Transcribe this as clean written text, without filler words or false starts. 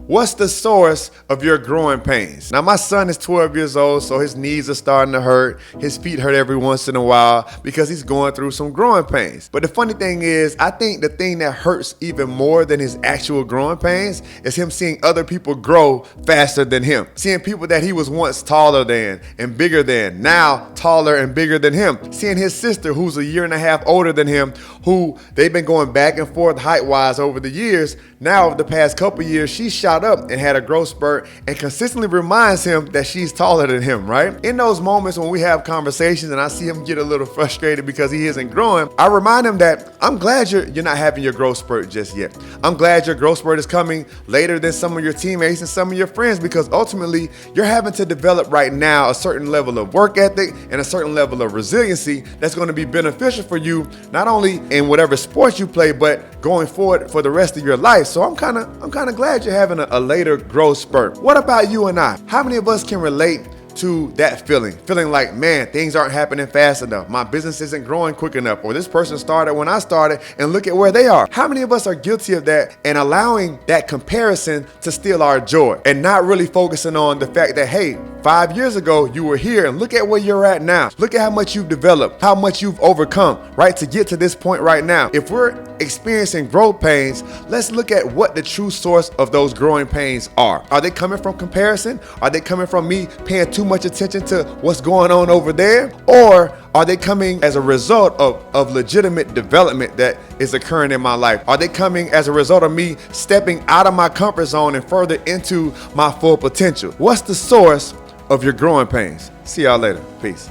What's the source of your growing pains? Now, my son is 12 years old, so his knees are starting to hurt. His feet hurt every once in a while because he's going through some growing pains. But the funny thing is, I think the thing that hurts even more than his actual growing pains is him seeing other people grow faster than him. Seeing people that he was once taller than and bigger than, now taller and bigger than him. Seeing his sister, who's a year and a half older than him, who they've been going back and forth height-wise over the years. Now, over the past couple years, she shot up and had a growth spurt and consistently reminds him that she's taller than him, right? In those moments when we have conversations and I see him get a little frustrated because he isn't growing, I remind him that I'm glad you're not having your growth spurt just yet. I'm glad your growth spurt is coming later than some of your teammates and some of your friends, because ultimately you're having to develop right now a certain level of work ethic and a certain level of resiliency that's going to be beneficial for you, not only in whatever sports you play, but going forward for the rest of your life. So I'm kind of glad you're having a later growth spurt. What about you and I? How many of us can relate to that feeling like, man, things aren't happening fast enough, my business isn't growing quick enough, or this person started when I started and look at where they are? How many of us are guilty of that and allowing that comparison to steal our joy and not really focusing on the fact that, hey, 5 years ago you were here and look at where you're at now. Look at how much you've developed, how much you've overcome, right, to get to this point right now. If we're experiencing growth pains, let's look at what the true source of those growing pains are. Are they coming from comparison? Are they coming from me paying too much attention to what's going on over there? Or are they coming as a result of legitimate development that is occurring in my life? Are they coming as a result of me stepping out of my comfort zone and further into my full potential? What's the source of your growing pains? See y'all later. Peace.